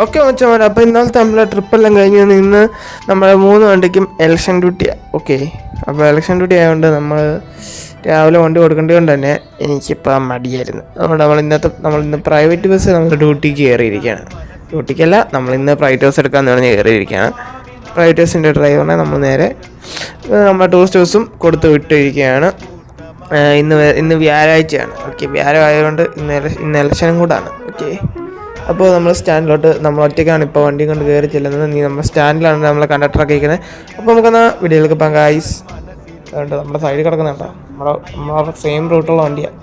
Okay മച്ചാൻ, അപ്പോൾ ഇന്നലത്തെ നമ്മളെ ട്രിപ്പെല്ലാം കഴിഞ്ഞ് ഇന്ന് നമ്മളെ 3 വണ്ടിക്കും ഇലക്ഷൻ ഡ്യൂട്ടിയാണ്. ഓക്കെ, അപ്പോൾ ഇലക്ഷൻ ഡ്യൂട്ടി ആയതുകൊണ്ട് നമ്മൾ രാവിലെ വണ്ടി കൊടുക്കേണ്ടത് കൊണ്ട് തന്നെ എനിക്കിപ്പോൾ മടിയായിരുന്നു. അതുകൊണ്ട് നമ്മളിന്ന് പ്രൈവറ്റ് ബസ് നമ്മൾ ഡ്യൂട്ടിക്ക് കയറിയിരിക്കുകയാണ്. ഡ്യൂട്ടിക്കല്ല, നമ്മളിന്ന് പ്രൈവറ്റ് ബസ് എടുക്കാമെന്ന് പറഞ്ഞ് കയറിയിരിക്കുകയാണ്. പ്രൈവറ്റ് ബസ്സിൻ്റെ ഡ്രൈവറിനെ നമ്മൾ നേരെ നമ്മുടെ ടൂറിസ്റ്റ് ബസ്സും കൊടുത്ത് വിട്ടിരിക്കുകയാണ്. ഇന്ന് വ്യാഴാഴ്ചയാണ്. ഓക്കെ, വ്യാഴം ആയതുകൊണ്ട് ഇന്ന് ഇലക്ഷനും കൂടാണ്. ഓക്കെ, അപ്പോൾ നമ്മൾ സ്റ്റാൻഡിലോട്ട് നമ്മൾ ഒറ്റയ്ക്കാണ് ഇപ്പോൾ വണ്ടി കൊണ്ട് കയറി ചെല്ലുന്നത്. നമ്മുടെ സ്റ്റാൻഡിലാണ് നമ്മളെ കണ്ടക്ടറൊക്കെ ഇരിക്കുന്നത്. അപ്പോൾ നമുക്കെന്നാൽ വീഡിയോയിലേക്ക് പോകാം ഗായ്സ്. അതുകൊണ്ട് നമ്മുടെ സൈഡിൽ കിടക്കുന്നുണ്ടോ, നമ്മളെ സെയിം റൂട്ടുള്ള വണ്ടിയാണ്.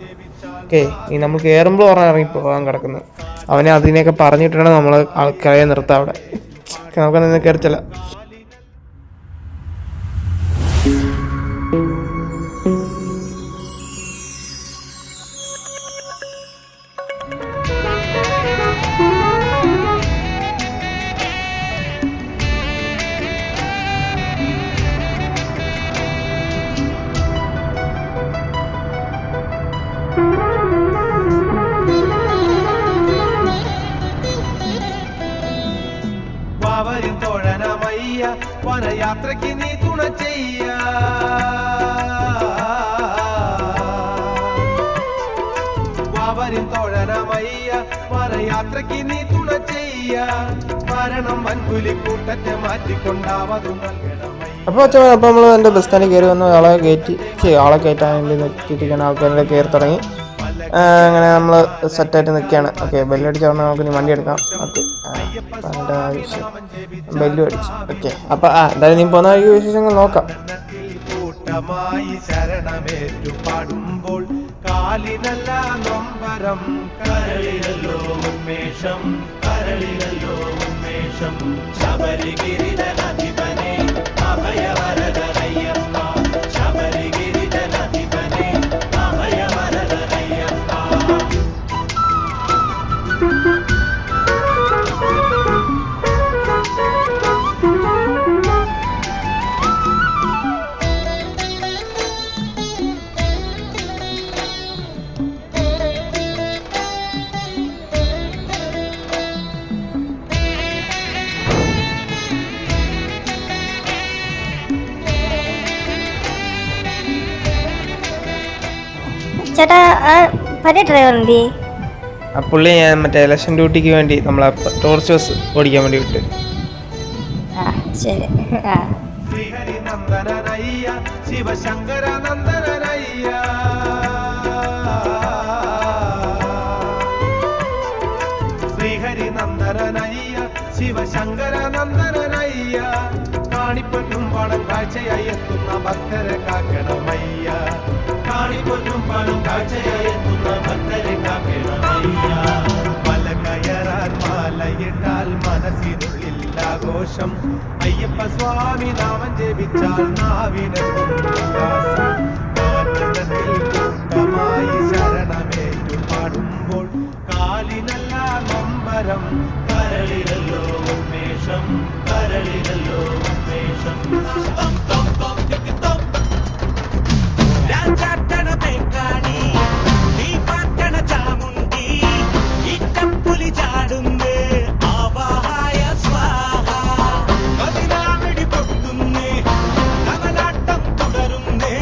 ഓക്കെ, നമ്മൾ കയറുമ്പോൾ ഇറങ്ങി പോകാൻ കിടക്കുന്നത്. അവനെ അതിനെയൊക്കെ പറഞ്ഞിട്ടാണ് നമ്മൾ ആൾക്കാരെ നിർത്താം അവിടെ. നമുക്കൊന്ന് കയറി ചെല്ലാം. വനയാത്രയ്ക്ക് നീ തുണ ചെയ്യ, വാവരിൻ തോഴനമയ്യ, വനയാത്രയ്ക്ക് നീ തുണ ചെയ്യ, മരണം വൻപുലിക്കൂട്ടത്തെ മാറ്റിക്കൊണ്ടാവതു നൽകണമയ്യ. അപ്പോൾ നമ്മൾ എൻ്റെ ബസ് സ്റ്റാൻഡിൽ കയറി വന്ന് ആളെ കയറ്റാൻ വേണ്ടി നിർത്തിയിട്ടിരിക്കുകയാണ്. ആൾക്കാരുടെ കയറി തുടങ്ങി. അങ്ങനെ നമ്മൾ സെറ്റായിട്ട് നിൽക്കുകയാണ്. ഓക്കെ, ബെല്ലടിച്ച് പറഞ്ഞാൽ നമുക്ക് ഇനി വണ്ടി എടുക്കാം. ഓക്കെ, അതിൻ്റെ ആവശ്യം ബെല്ലും അടിച്ചു. ഓക്കെ, അപ്പോൾ എന്തായാലും നീ പോകുന്ന വഴിക്ക് വിശേഷങ്ങൾ നോക്കാം. കൂട്ടമായി ശരണമേറ്റു പാടുമ്പോൾ കാലിനല്ല നൊമ്പരം, കരളിലല്ലോ ഉന്മേഷം, കരളിലല്ലോ ഉന്മേഷം. ശബരിഗിരിധനധിപനെ അഭയവരദയ്യപ്പ, ശബരിഗിരിധനധിപനെ അഭയവരദയ്യപ്പ. ചേട്ടാ, പഴയ ഡ്രൈവർ എന്തി? ആ പുള്ളി ഞാൻ മറ്റേ ഇലക്ഷൻ ഡ്യൂട്ടിക്ക് വേണ്ടി നമ്മളെ ടൂറിസ്റ്റ് ബസ് ഓടിക്കാൻ വേണ്ടി വിട്ട്. ശരി. ശ്രീഹരി നന്ദനയ്യ, ശിവശങ്കര നന്ദനയ്യ, ശ്രീഹരി നന്ദനയ്യ, ശിവശങ്കര നന്ദനയ്യ. കാണിപ്പൊന്നും പണം കാഴ്ചയായി എത്തുന്ന ഭക്തരെ കാക്കണമയ്യ, കാണിപ്പൊന്നും പണം കാഴ്ചയായി എത്തുന്ന ഭക്തരെ കാക്കണമയ്യ. മല കയറാൻ മാലയിട്ടാൽ മനസ്സിനുള്ളിൽ ആഘോഷം, അയ്യപ്പ സ്വാമി നാമം ജപിച്ചാൽ നാവിനെത്തും ഉല്ലാസം. കാനനത്തിൽ കൂട്ടമായി ശരണമേറ്റു പാടുമ്പോൾ കാലിനല്ല നൊമ്പരം, കരളിലല്ലോ ഉന്മേഷം, കരളിലല്ലോ ഉന്മേഷം. രാജാട്ടണ പേക്കാണി, നീ പാറ്റണ ചാമുണ്ടി, ഇറ്റപ്പുലി ചാടുന്നേ ആവാഹായ സ്വാഹ. പതിനാമിടി പൊട്ടുന്നേ, കമലാട്ടം തുടരുന്നേ,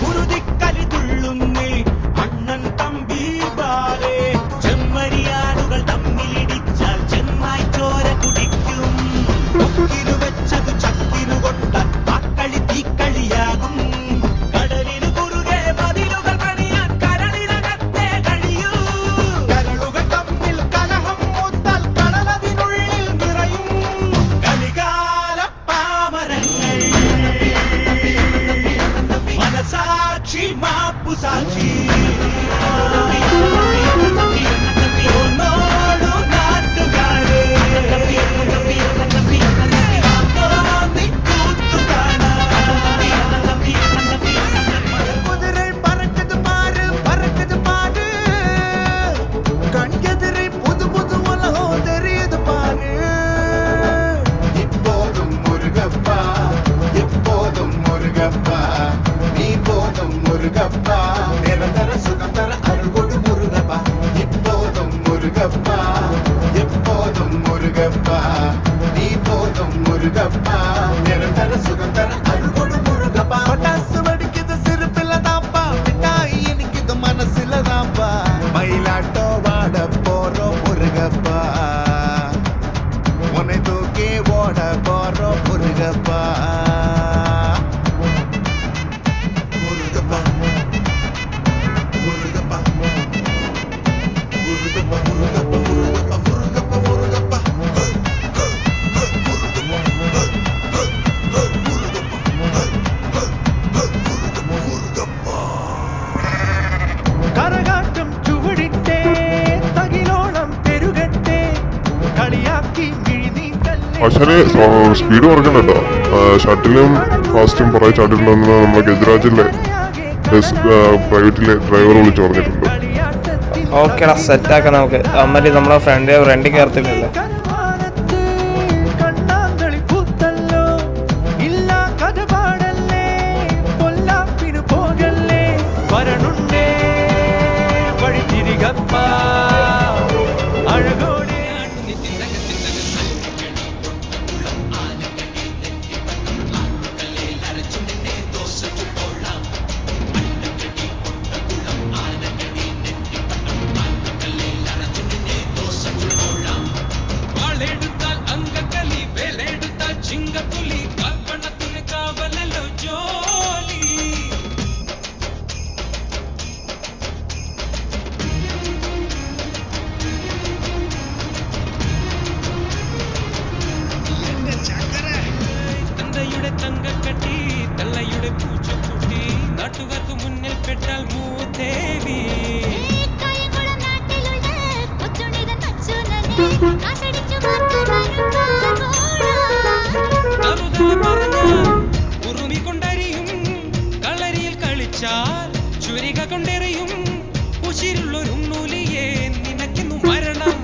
കുരുതിക്കലി തുള്ളുന്നേ, അണ്ണൻ തമ്പി ബാലേ. ചെമ്മരിയാടുകൾ തമ്മിലിടിച്ചാൽ ചെന്നായി ചോര കുടിക്കും, കൊക്കിനു വെച്ചതു ചക്കിനു കൊണ്ട അക്കളി തീക്കളി മുരുകപ്പ നീ പോതും മുരുകപ്പ നിരന്തര സുഖന്തര അരുകൊടു മുരുകപ്പ പട്ടാസ് പഠിക്കുന്നത് സിരിപ്പില്ലതാപ്പ മിഠായി എനിക്കിത് മനസ്സിലതാപ്പ മയിലാട്ടോ വാട പോറോ മുരുകപ്പ ഉന്നെ തൂക്കി ഓട പോറോ മുരുകപ്പ കരകാട്ടം ചുവടിട്ടേ തകിലോളം പെരുകട്ടെ കളിയാക്കി പക്ഷേ സ്പീഡ് കുറയ്ക്കണം കേട്ടോ. ഷട്ടിലും ഫാസ്റ്റും കുറേ ചാടിയിട്ടുണ്ടെന്ന് നമ്മുടെ ഗജരാജിലെ പ്രൈവറ്റിലെ ഡ്രൈവർ വിളിച്ച് പറഞ്ഞിട്ടുണ്ട്. ഓക്കെടാ, സെറ്റാക്കാം നമുക്ക്. അമ്മ നമ്മളെ ഫ്രണ്ട് കയറത്തില്ലല്ലോ. തങ്കക്കട്ടി തള്ളയുടെ പൂച്ചക്കുട്ടി നാട്ടുകാർക്ക് മുന്നിൽ പെട്ടാൽ മൂദേവി ഉറുമി കൊണ്ടരിയും കളരിയിൽ കളിച്ചാൽ ചുരിക കൊണ്ടെറിയും ഉശിരുള്ളൊരു നൂലിയെ നിനക്കെന്നു മരണം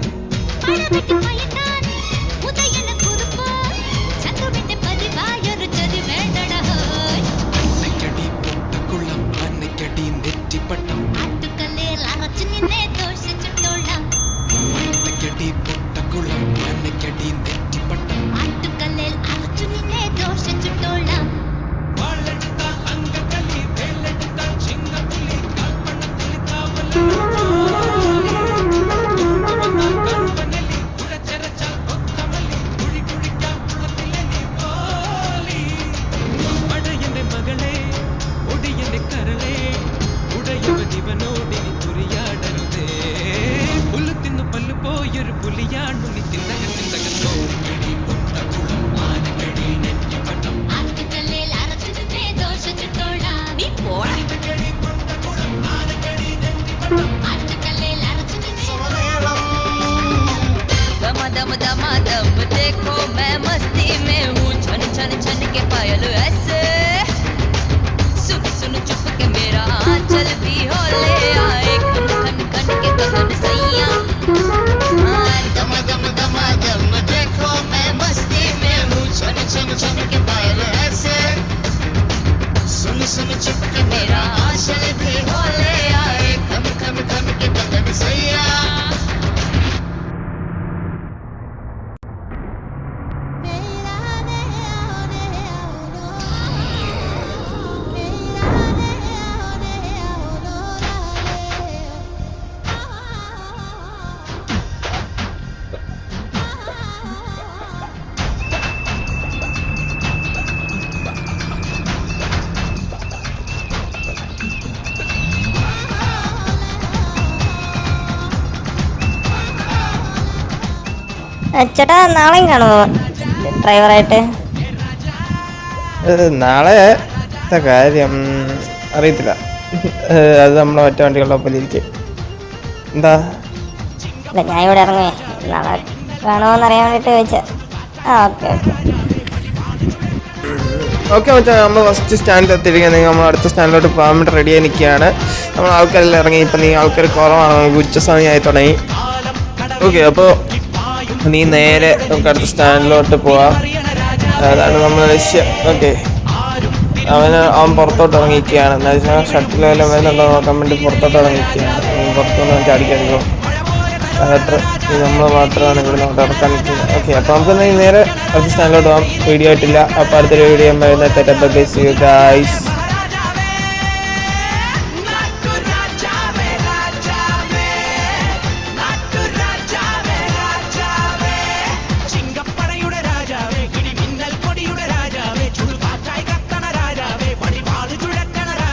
देखो मैं मस्ती में हूँ छन छन छन के पायल ऐसे सुन सुन चुप के मेरा आंचल भी हो ले आए खन खन खन के गगन सैया दम दम दम दम देखो मैं मस्ती में हूँ छन छन छन के पायल ऐसे सुन सुन चुप के मेरा आंचल भी हो ले आए खन खन खन के गगन सैया ചേട്ടാ നാളെയും കാണുമോ ഡ്രൈവറായിട്ട്? നാളത്തെ കാര്യം അറിയത്തില്ല. അത് നമ്മളെ മറ്റേ വണ്ടികളുടെ ഒപ്പം ഇരിക്കും. എന്താ ഇല്ല, ഞാൻ ഇവിടെ ഇറങ്ങുവേ. നാളെ കാണുമോന്ന് അറിയാൻ വേണ്ടിയിട്ട് ചോദിച്ചത്. ഓക്കെ മച്ചാ, നമ്മൾ ഫസ്റ്റ് സ്റ്റാൻഡിൽ എത്തിയിരിക്കുന്നത്. നമ്മൾ അടുത്ത സ്റ്റാൻഡിലോട്ട് പോകാൻ വേണ്ടി റെഡിയായി നിൽക്കുകയാണ്. നമ്മൾ ആൾക്കാരെല്ലാം ഇറങ്ങി. ഇപ്പം നീ ആൾക്കാർ കുറവാണ്, നമുക്ക് ഉച്ചസമയമായി തുടങ്ങി. ഓക്കെ, അപ്പോൾ നീ നേരെ നമുക്ക് അടുത്ത സ്റ്റാൻഡിലോട്ട് പോവാം. അതാണ് നമ്മുടെ ലക്ഷ്യം. ഓക്കെ, അവൻ പുറത്തോട്ട് ഇറങ്ങിയിരിക്കുകയാണ്. എന്താ വെച്ചാൽ ഷട്ടിൽ വല്ലതും വരുന്നുണ്ടോ നോക്കാൻ വേണ്ടി പുറത്തോട്ട് ഇറങ്ങിയിരിക്കുകയാണ്. പുറത്തുനിന്ന് ചാടിക്കടിക്കോ. കളക്ടർ നമ്മൾ മാത്രമാണ് ഇവിടെ നോട്ട് ഇറക്കാൻ നിൽക്കുന്നത്. ഓക്കെ, അപ്പോൾ നമുക്ക് നേരെ അടുത്ത സ്റ്റാൻഡിലോട്ട് പോകാം. വീഡിയോ ആയിട്ടില്ല. അപ്പോൾ അടുത്തൊരു വീഡിയോ വരുന്ന ഗൈസ്.